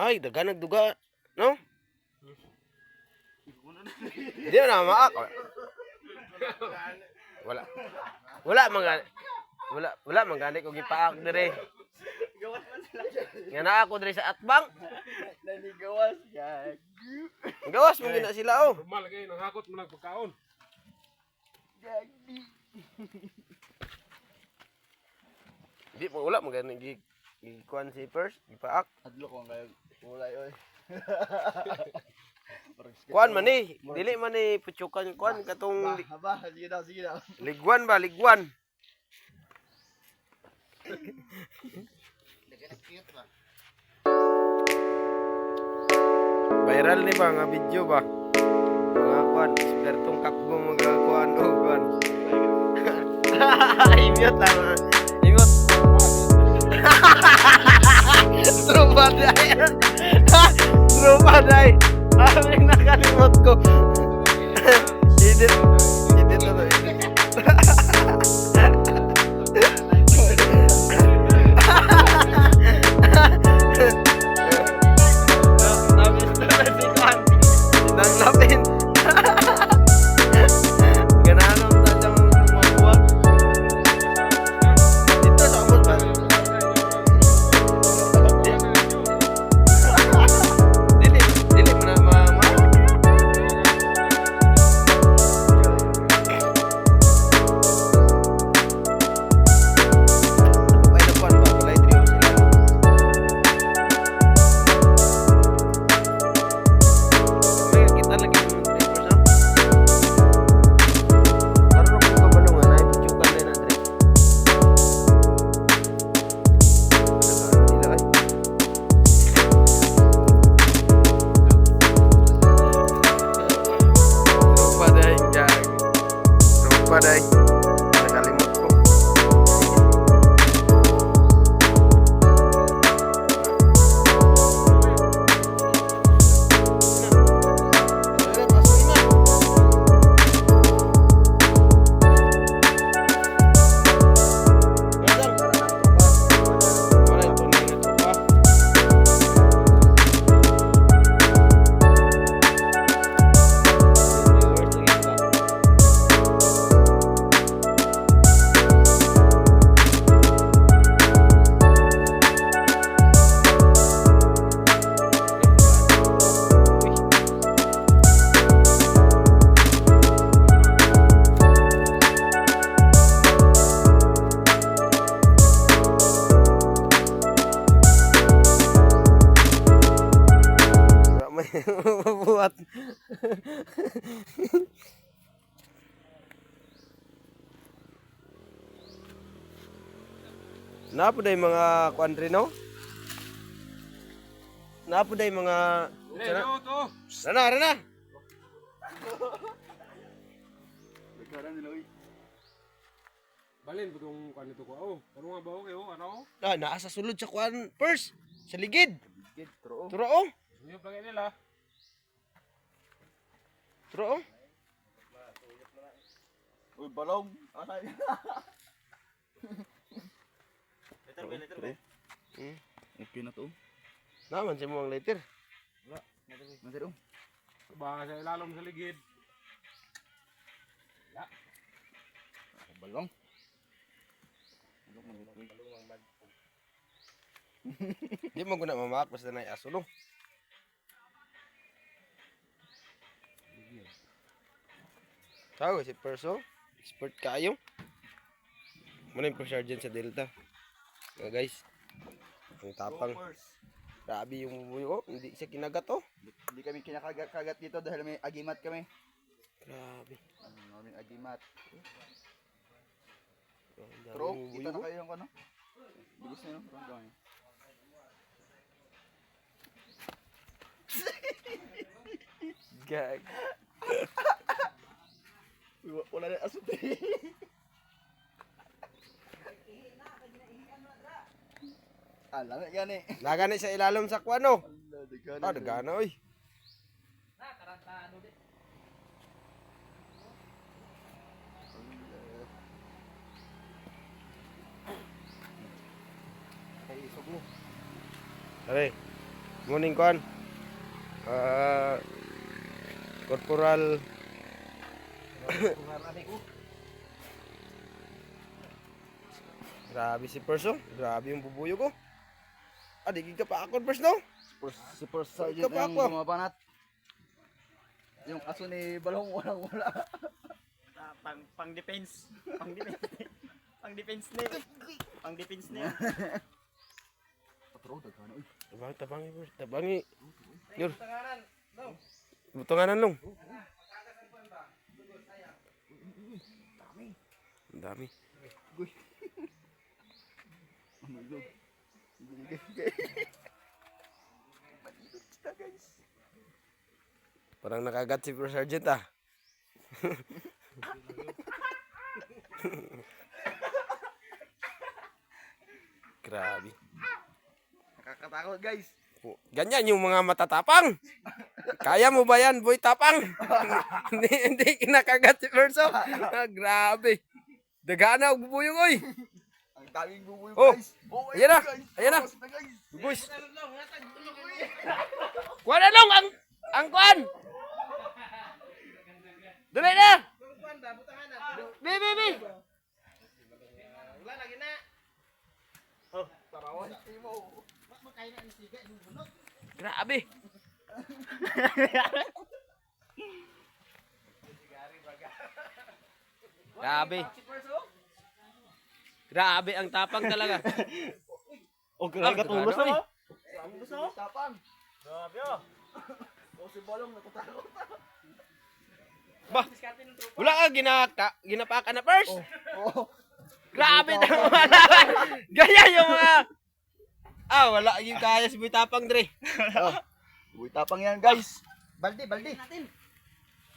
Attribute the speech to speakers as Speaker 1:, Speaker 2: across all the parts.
Speaker 1: Ay, daga nagduga, no? Hindi na maak. Wala. Wala man gani ko gipaak dire. Nga na ako dire sa atbang.
Speaker 2: Nanigawas ka.
Speaker 1: Gawas mo gina sila oh.
Speaker 3: Normal kayo, nanghakot mo ng pagkaon.
Speaker 2: Gagi.
Speaker 1: Di mo wala man gani kuan si first gipaak.
Speaker 2: Adlo ko kayo. Ulay oy.
Speaker 1: Kuan man ni, dili man ni putyukan kuan katong
Speaker 2: Haba, sige daw.
Speaker 1: ligwan ba, ligwan. Viral ni ba nga video ba? Mga kuan, espertong kapgong magakuan o kuan. Imyot lang. Imyot. Trupa day. Trupa day. Aming nakalimot ko. Edit. Edit na to. Nang lapin. Ganahan ang tadyang mabuwag. Dito sa amon ba? Dili mo na mama. Ay na kuan ba? Kulay trio sila. May kita lagi yung trippers ha? Karoon ako kabalungan ay pichukan din na trip. Nagkaano nila ay. Rupa day, gag. Rupa day. Nakalimot ko. Buat. Napo day mga kuandri no? Napo day mga
Speaker 3: To.
Speaker 1: Rana.
Speaker 2: Nagkaroon nila oy.
Speaker 3: Balin po itong kanito ko. Oh, ano nga ba kayo? Ano?
Speaker 1: Ah, naa sa sulod sa kuan first sa ligid.
Speaker 2: Gid tro.
Speaker 1: Turo oh.
Speaker 3: Hindi yung plagay nila.
Speaker 1: Turo oh.
Speaker 2: Uy, balong. Asay.
Speaker 1: Hmm.
Speaker 2: Okay na to.
Speaker 1: Naman si mo ang later.
Speaker 2: Nandiyo.
Speaker 3: Baka sa ilalom sa ligid.
Speaker 2: Balong.
Speaker 1: Di mo guna mamak basta na aso no. Tawo si Perso, expert kayo. Muna yung pro-sergeant sa Delta. Guys, ang tapang. Grabe yung buyo, hindi siya kinagat oh.
Speaker 2: Hindi kami kinakagat dito dahil may agimat kami.
Speaker 1: Grabe.
Speaker 2: May agimat.
Speaker 1: Ang
Speaker 2: Pero
Speaker 1: dami yung
Speaker 2: kita na
Speaker 1: buyo.
Speaker 2: kayo yung ano. Bigos na yun. Parang gawin.
Speaker 1: Gag.
Speaker 2: Wala na asot eh. Alam nga gani.
Speaker 1: Nagani sa ilalom sa kuano.
Speaker 2: Dagana.
Speaker 1: Ah, dagana oy. Ay, isog mo. Aray. Morning kuan. Corporal Grabe si Perso. Grabe yung bubuyo ko. Di ka pa ako, Pers, no?
Speaker 2: Super Sergeant
Speaker 1: Ikaw pa
Speaker 2: ang
Speaker 1: ako.
Speaker 2: gumabanat. Yung aso ni Balong walang-wala.
Speaker 4: Pang defense. Pang defense. Pang defense na yun. Pang defense na yun.
Speaker 2: Patro, dagano.
Speaker 1: Tabangi, Pers. Tabangi. Yur. Butanganan long. Ang dami. Parang nakagat si First Sergeant ah. Grabe.
Speaker 2: Nakakatakot guys.
Speaker 1: Ganyan yung mga matatapang. Kaya mo ba yan, boy tapang? hindi kinakagat si Perso. Grabe. Dagana og bubuyong oy.
Speaker 2: Ang daming bubuyo
Speaker 1: Oh,
Speaker 2: guys. Oh,
Speaker 1: ayan na,
Speaker 2: guys.
Speaker 1: ayan na.
Speaker 2: Tapos guys.
Speaker 1: Guys. Kuha na long ang kuan. Dali na. Bi.
Speaker 2: Tarawan mo.
Speaker 1: Grabe. Grabe. Grabe ang tapang talaga.
Speaker 4: O, grabe katulog
Speaker 1: Dagana, oy.
Speaker 4: mo.
Speaker 2: Ang gusto mo? Tapang.
Speaker 4: Grabe oh.
Speaker 2: O si Balong natatakot.
Speaker 1: Ba? Wala ka ginapakan na first.
Speaker 2: Oh.
Speaker 1: Grabe naman. Ganyan yung mga wala yung kaya si Boy Tapang dre.
Speaker 2: Uy, tapang yan guys. Baldi.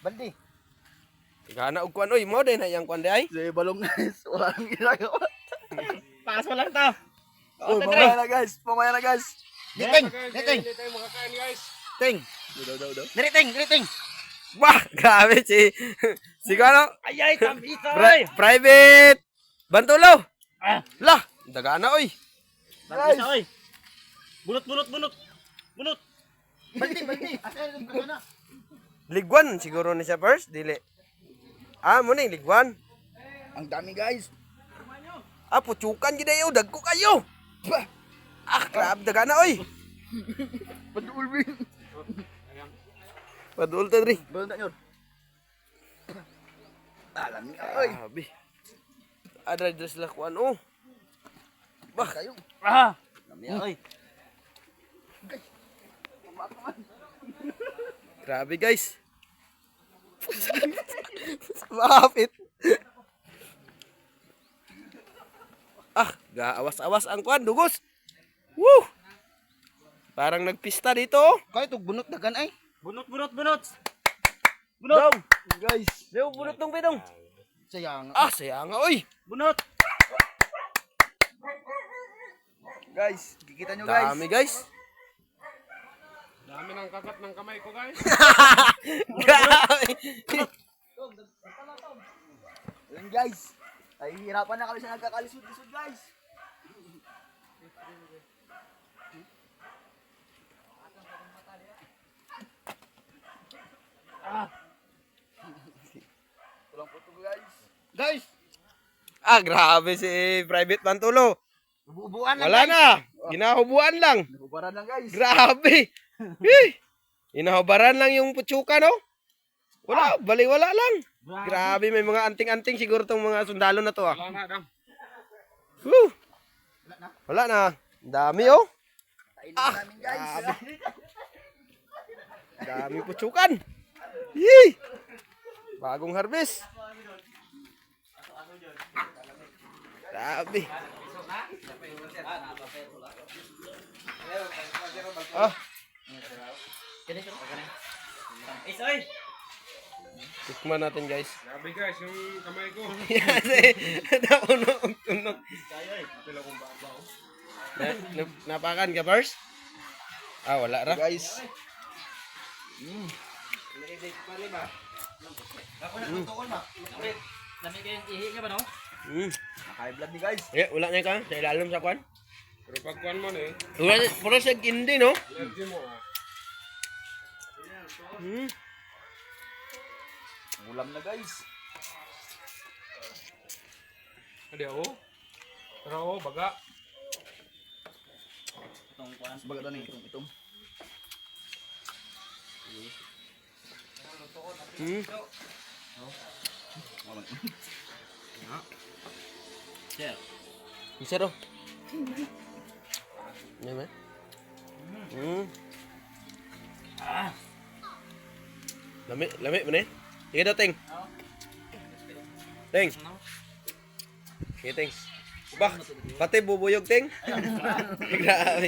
Speaker 2: Baldi.
Speaker 1: Gana og kuan oy, mo din na yang kuan ay.
Speaker 2: Si Balong guys, walang ginagawa.
Speaker 4: Paas mo lang to.
Speaker 2: Oh, mamaya na guys.
Speaker 4: Niting.
Speaker 3: Hindi tayo makakain guys.
Speaker 1: Ting.
Speaker 2: Daw.
Speaker 4: Niting.
Speaker 1: Bah, grabe si ano?
Speaker 4: Ayay, tambita.
Speaker 1: Private Bantulo.
Speaker 4: Ah.
Speaker 1: Lah, dagana oy.
Speaker 4: Tambita, oy. Bunot.
Speaker 2: Baldi. Asan yung gana?
Speaker 1: Ligwan siguro ni siya first, dili. Mo ni ligwan.
Speaker 2: Ang dami guys.
Speaker 1: Puchukan gid ayo, dagko kayo.
Speaker 2: Bah,
Speaker 1: Grabe dagana oy.
Speaker 2: Padulbing.
Speaker 1: Padul ta dre.
Speaker 2: Balong ta nyon. Alam ni oy.
Speaker 1: Grabe. Ada dress lah kuan oh. Bah,
Speaker 2: Kayo.
Speaker 4: Ah. Oy.
Speaker 1: grabe guys. Mapit. Gaawas-awas ang kuan, dugos. Woo! Parang nagpista dito. Oh.
Speaker 2: Kaya ito bunot dagan ay.
Speaker 4: Bunot.
Speaker 1: Daw.
Speaker 2: Guys.
Speaker 1: Leo bunot tong pidong.
Speaker 2: Sayang.
Speaker 1: Saya nga oy.
Speaker 4: Bunot.
Speaker 2: Guys, kikita nyo guys.
Speaker 1: Dami guys.
Speaker 3: Dami ng kagat ng kamay ko guys.
Speaker 1: Grabe.
Speaker 2: Ayun guys. Ay hirapan na kami sa nagkakalisod-lisod guys. Tulang puto guys.
Speaker 4: Guys.
Speaker 1: Grabe si Private Bantulo.
Speaker 4: Bubuan lang.
Speaker 1: Wala na. Ginahubuan lang.
Speaker 2: Nabubaran lang guys.
Speaker 1: Grabe. Inahubaran lang yung putsuka no. Wala, baliwala lang. Grabe, may mga anting-anting siguro tong mga sundalo na to ah.
Speaker 3: Wala na dang.
Speaker 1: Whew. Wala na. Ang dami oh.
Speaker 2: Kainin namin guys.
Speaker 1: Dami putsukan. Yee! Bagong harvest. Grabe.
Speaker 4: Isoy.
Speaker 1: Tikman natin guys.
Speaker 3: Grabe guys, yung kamay ko.
Speaker 1: Kasi naunog-unog.
Speaker 3: Pila kong babaw.
Speaker 1: Napakan ka first? Wala ra.
Speaker 2: Guys.
Speaker 4: Dami kayong ihi ka ba no?
Speaker 1: Mm.
Speaker 2: Naka-blood ni guys.
Speaker 1: Wala na ka sa ilalim sa kwan.
Speaker 3: Pero pagkuhan mo na eh.
Speaker 1: Pura siya hindi, no?
Speaker 3: Allergy mo ah.
Speaker 1: Hmm.
Speaker 2: Ulam na guys.
Speaker 3: Hindi ako. Pero ako, baga.
Speaker 4: Itong kuan.
Speaker 2: Baga to na itong.
Speaker 1: Hmm.
Speaker 4: Sir.
Speaker 1: Isero. Ano ba? Hmm. Lami ba na eh? Sige daw, Ting. Ting. Sige, Ting. Bah, pati bubuyog, Ting. Grabe.